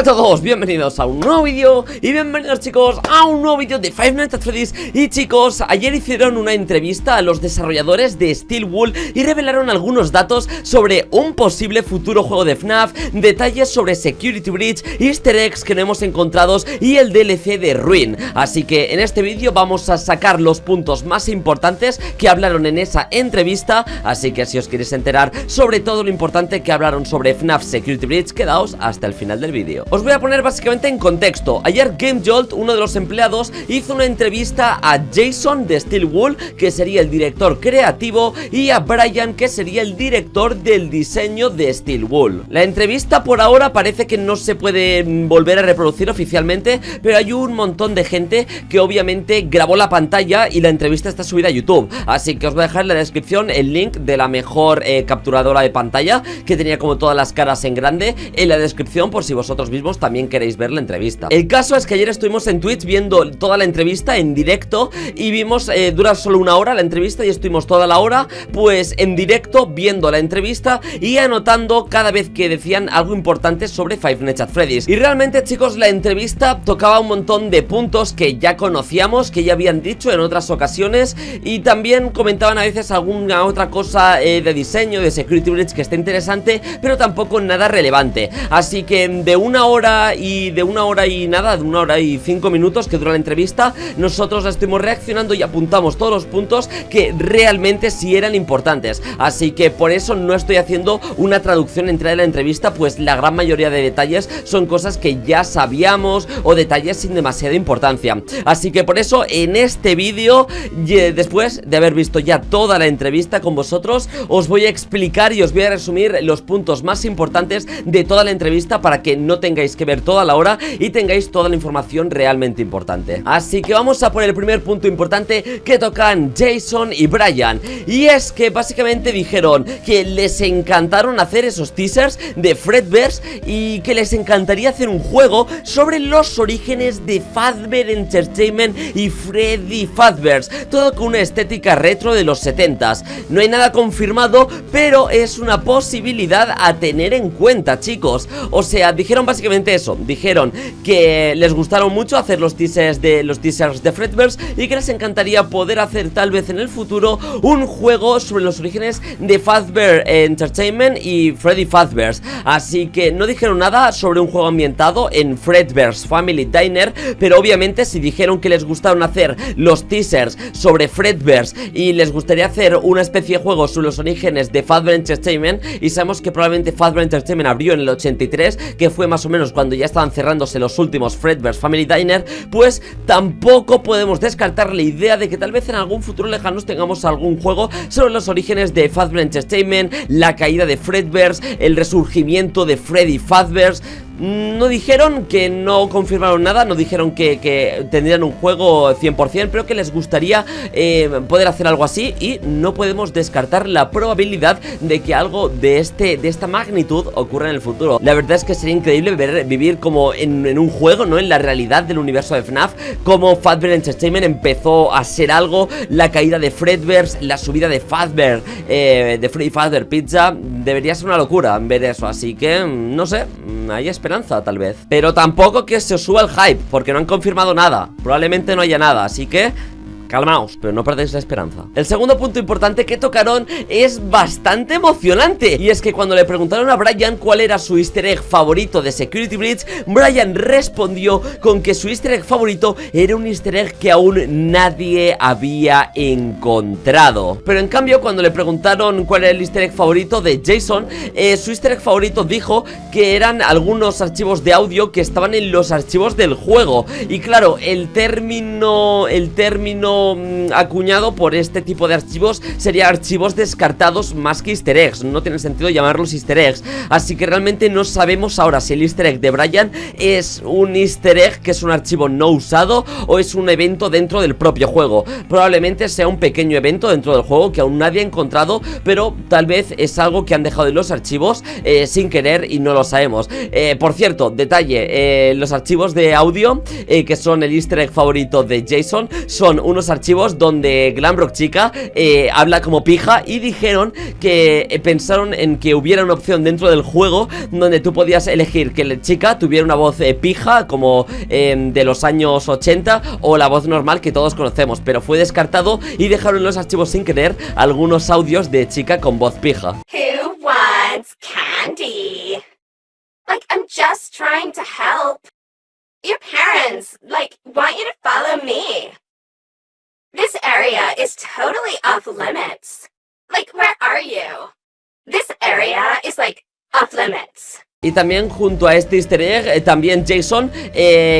Hola a todos, bienvenidos a un nuevo vídeo y bienvenidos chicos a un nuevo vídeo de Five Nights at Freddy's. Y chicos, ayer hicieron una entrevista a los desarrolladores de Steel Wool y revelaron algunos datos sobre un posible futuro juego de FNAF, detalles sobre Security Breach, easter eggs que no hemos encontrado y el DLC de Ruin. Así que en este vídeo vamos a sacar los puntos más importantes que hablaron en esa entrevista. Así que si os queréis enterar sobre todo lo importante que hablaron sobre FNAF Security Breach, quedaos hasta el final del vídeo. Os voy a poner básicamente en contexto. Ayer GameJolt, uno de los empleados, hizo una entrevista a Jason de Steel Wool, que sería el director creativo, y a Brian, que sería el director del diseño de Steel Wool. La entrevista por ahora parece que no se puede volver a reproducir oficialmente, pero hay un montón de gente que obviamente grabó la pantalla y la entrevista está subida a YouTube. Así que os voy a dejar en la descripción el link de la mejor capturadora de pantalla, que tenía como todas las caras en grande, en la descripción, por si vosotros mismos también queréis ver la entrevista. El caso es que ayer estuvimos en Twitch viendo toda la entrevista en directo y vimos, dura solo una hora la entrevista y estuvimos toda la hora pues en directo viendo la entrevista y anotando cada vez que decían algo importante sobre Five Nights at Freddy's. Y realmente chicos, la entrevista tocaba un montón de puntos que ya conocíamos, que ya habían dicho en otras ocasiones, y también comentaban a veces alguna otra cosa de diseño, de Security Breach que esté interesante, pero tampoco nada relevante. Así que de una hora y 5 minutos que dura la entrevista, nosotros estuvimos reaccionando y apuntamos todos los puntos que realmente sí eran importantes. Así que por eso no estoy haciendo una traducción entera de la entrevista, pues la gran mayoría de detalles son cosas que ya sabíamos o detalles sin demasiada importancia. Así que por eso en este vídeo, después de haber visto ya toda la entrevista con vosotros, os voy a explicar y os voy a resumir los puntos más importantes de toda la entrevista para que no tengáis que ver toda la hora y tengáis toda la información realmente importante. Así que vamos a por el primer punto importante que tocan Jason y Brian, y es que básicamente dijeron que les encantaron hacer esos teasers de Fredbear's y que les encantaría hacer un juego sobre los orígenes de Fazbear Entertainment y Freddy Fazbear's, todo con una estética retro de los 70s. No hay nada confirmado, pero es una posibilidad a tener en cuenta, chicos. O sea, dijeron básicamente eso, dijeron que les gustaron mucho hacer los teasers de Fredbear's y que les encantaría poder hacer tal vez en el futuro un juego sobre los orígenes de Fazbear Entertainment y Freddy Fazbear's. Así que no dijeron nada sobre un juego ambientado en Fredbear's Family Diner, pero obviamente si dijeron que les gustaron hacer los teasers sobre Fredbear's y les gustaría hacer una especie de juego sobre los orígenes de Fazbear Entertainment, y sabemos que probablemente Fazbear Entertainment abrió en el 83, que fue más o menos cuando ya estaban cerrándose los últimos Fredbear's Family Diner, pues tampoco podemos descartar la idea de que tal vez en algún futuro lejano tengamos algún juego sobre los orígenes de Fazbear Entertainment, la caída de Fredbear's, el resurgimiento de Freddy Fazbear's. No dijeron, que no confirmaron nada, no dijeron que tendrían un juego 100%, pero que les gustaría poder hacer algo así, y no podemos descartar la probabilidad de que algo de esta magnitud ocurra en el futuro. La verdad es que sería increíble vivir como en un juego, ¿no? En la realidad del universo de FNAF, como Fazbear Entertainment empezó a ser algo, la caída de Fredbear's, la subida de Fazbear, de Freddy Fazbear Pizza. Debería ser una locura ver eso, así que no sé, hay esperanza tal vez, pero tampoco que se suba el hype, porque no han confirmado nada, probablemente no haya nada, así que calmaos, pero no perdéis la esperanza. El segundo punto importante que tocaron es bastante emocionante, y es que cuando le preguntaron a Brian cuál era su easter egg favorito de Security Breach, Brian respondió con que su easter egg favorito era un easter egg que aún nadie había encontrado. Pero en cambio, cuando le preguntaron cuál era el easter egg favorito de Jason, su easter egg favorito dijo que eran algunos archivos de audio que estaban en los archivos del juego. Y claro, el término acuñado por este tipo de archivos sería archivos descartados más que easter eggs. No tiene sentido llamarlos easter eggs, así que realmente no sabemos ahora si el easter egg de Brian es un easter egg que es un archivo no usado o es un evento dentro del propio juego. Probablemente sea un pequeño evento dentro del juego que aún nadie ha encontrado, pero tal vez es algo que han dejado en los archivos sin querer y no lo sabemos. Por cierto, detalle, los archivos de audio que son el easter egg favorito de Jason son unos archivos donde Glamrock Chica habla como pija, y dijeron que pensaron en que hubiera una opción dentro del juego donde tú podías elegir que la chica tuviera una voz pija como de los años 80 o la voz normal que todos conocemos, pero fue descartado y dejaron en los archivos sin querer algunos audios de chica con voz pija. Who wants candy? Like, I'm just trying to help. Your parents, like, want you to follow me. This area is totally off limits. Like, where are you? This area is, like, off limits. Y también junto a este easter egg, también Jason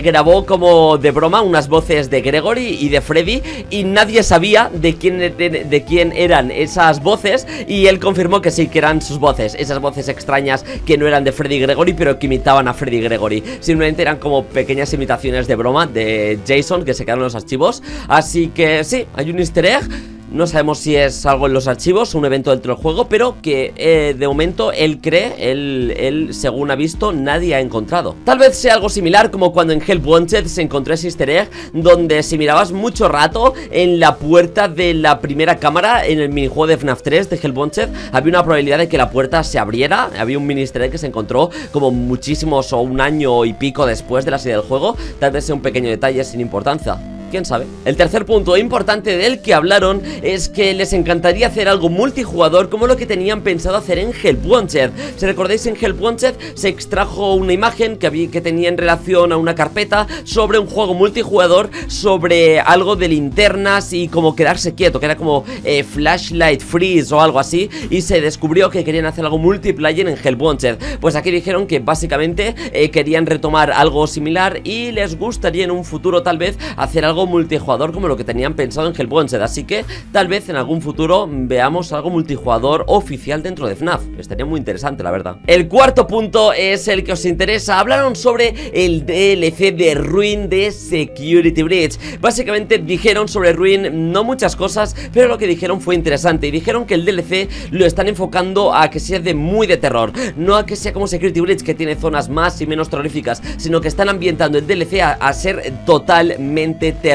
grabó como de broma unas voces de Gregory y de Freddy, y nadie sabía de quién eran esas voces, y él confirmó que sí, que eran sus voces, esas voces extrañas que no eran de Freddy y Gregory, pero que imitaban a Freddy y Gregory. Simplemente eran como pequeñas imitaciones de broma de Jason que se quedaron en los archivos. Así que sí, hay un easter egg. No sabemos si es algo en los archivos, un evento dentro del juego, pero que de momento él cree, él según ha visto, nadie ha encontrado. Tal vez sea algo similar como cuando en Help Wanted se encontró ese easter egg, donde si mirabas mucho rato en la puerta de la primera cámara en el minijuego de FNAF 3 de Help Wanted, había una probabilidad de que la puerta se abriera. Había un mini easter egg que se encontró como muchísimos o un año y pico después de la salida del juego. Tal vez sea un pequeño detalle sin importancia. ¿Quién sabe? El tercer punto importante del que hablaron es que les encantaría hacer algo multijugador como lo que tenían pensado hacer en Help Wanted. Si recordáis, en Help Wanted se extrajo una imagen que tenía en relación a una carpeta sobre un juego multijugador, sobre algo de linternas y como quedarse quieto, que era como Flashlight Freeze o algo así, y se descubrió que querían hacer algo multiplayer en Help Wanted. Pues aquí dijeron que básicamente querían retomar algo similar y les gustaría en un futuro tal vez hacer algo multijugador como lo que tenían pensado en Help Wanted. Así que tal vez en algún futuro veamos algo multijugador oficial dentro de FNAF. Estaría muy interesante, la verdad. El cuarto punto es el que os interesa. Hablaron sobre el DLC de Ruin de Security Breach. Básicamente dijeron sobre Ruin no muchas cosas, pero lo que dijeron fue interesante. Y dijeron que el DLC lo están enfocando a que sea muy de terror, no a que sea como Security Breach, que tiene zonas más y menos terroríficas, sino que están ambientando el DLC a ser totalmente terrorífico.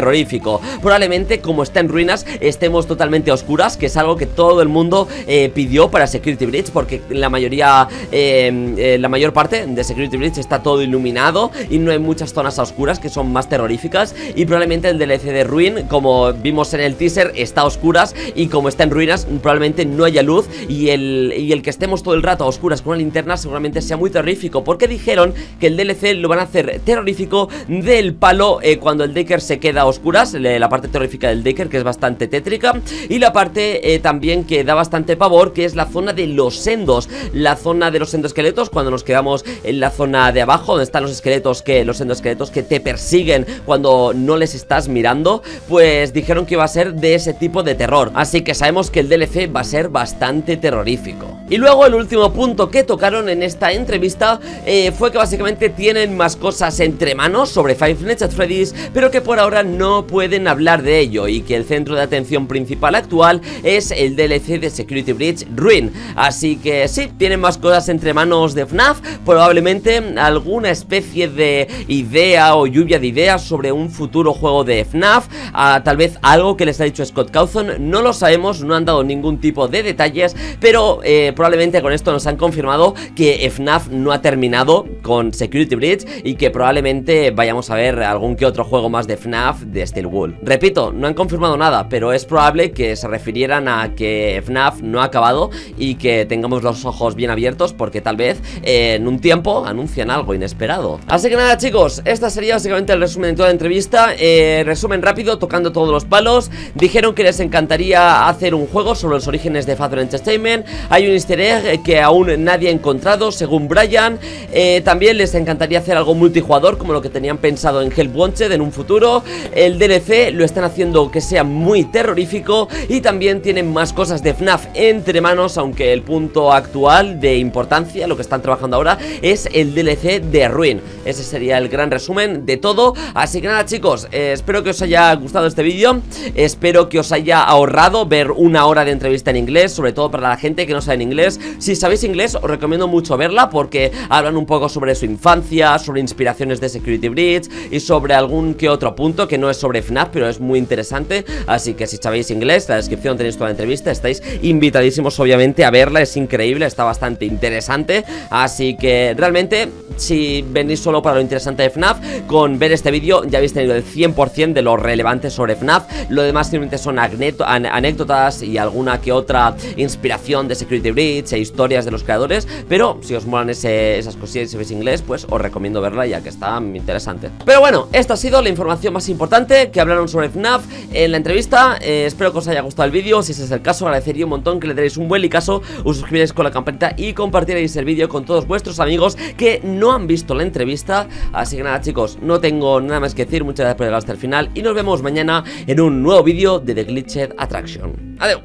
Probablemente, como está en ruinas, estemos totalmente a oscuras, que es algo que todo el mundo pidió para Security Breach, porque la mayor parte de Security Breach está todo iluminado y no hay muchas zonas a oscuras que son más terroríficas. Y probablemente el DLC de Ruin, como vimos en el teaser, está a oscuras, y como está en ruinas probablemente no haya luz, y el que estemos todo el rato a oscuras con una linterna seguramente sea muy terrorífico, porque dijeron que el DLC lo van a hacer terrorífico del palo cuando el Decker se queda a oscuras, la parte terrorífica del Decker, que es bastante tétrica, y la parte también que da bastante pavor, que es la zona de los endos, la zona de los endoesqueletos, cuando nos quedamos en la zona de abajo donde están los esqueletos, los endoesqueletos que te persiguen cuando no les estás mirando. Pues dijeron que iba a ser de ese tipo de terror, así que sabemos que el DLC va a ser bastante terrorífico. Y luego el último punto que tocaron en esta entrevista fue que básicamente tienen más cosas entre manos sobre Five Nights at Freddy's, pero que por ahora no pueden hablar de ello, y que el centro de atención principal actual es el DLC de Security Breach Ruin. Así que sí, tienen más cosas entre manos de FNAF, probablemente alguna especie de idea o lluvia de ideas sobre un futuro juego de FNAF, tal vez algo que les ha dicho Scott Cawthon, no lo sabemos, no han dado ningún tipo de detalles, pero probablemente con esto nos han confirmado que FNAF no ha terminado con Security Breach y que probablemente vayamos a ver algún que otro juego más de FNAF de Steel Wool. Repito, no han confirmado nada, pero es probable que se refirieran a que FNAF no ha acabado y que tengamos los ojos bien abiertos, porque tal vez en un tiempo anuncian algo inesperado. Así que nada, chicos, esta sería básicamente el resumen de toda la entrevista. Resumen rápido, tocando todos los palos. Dijeron que les encantaría hacer un juego sobre los orígenes de Fazbear Entertainment. Hay un easter egg que aún nadie ha encontrado, según Brian. También les encantaría hacer algo multijugador como lo que tenían pensado en Help Wanted en un futuro. El DLC lo están haciendo que sea muy terrorífico, y también tienen más cosas de FNAF entre manos, aunque el punto actual de importancia, lo que están trabajando ahora, es el DLC de Ruin. Ese sería el gran resumen de todo. Así que nada, chicos, espero que os haya gustado este vídeo, espero que os haya ahorrado ver una hora de entrevista en inglés, sobre todo para la gente que no sabe en inglés. inglés. Si sabéis inglés os recomiendo mucho verla porque hablan un poco sobre su infancia, sobre inspiraciones de Security Breach y sobre algún que otro punto que no es sobre FNAF, pero es muy interesante. Así que si sabéis inglés, en la descripción tenéis toda la entrevista, estáis invitadísimos obviamente a verla, es increíble, está bastante interesante. Así que realmente, si venís solo para lo interesante de FNAF, con ver este vídeo ya habéis tenido el 100% de lo relevante sobre FNAF. Lo demás simplemente son anécdotas y alguna que otra inspiración de Security Breach e historias de los creadores. Pero si os molan esas cosillas y si veis inglés, pues os recomiendo verla ya que está interesante. Pero bueno, esta ha sido la información más importante que hablaron sobre FNAF en la entrevista. Espero que os haya gustado el vídeo. Si ese es el caso, agradecería un montón que le deis un buen likeazo, os suscribiréis con la campanita y compartiréis el vídeo con todos vuestros amigos que no han visto la entrevista. Así que nada, chicos, no tengo nada más que decir. Muchas gracias por llegar hasta el final y nos vemos mañana en un nuevo vídeo de The Glitched Attraction. Adiós.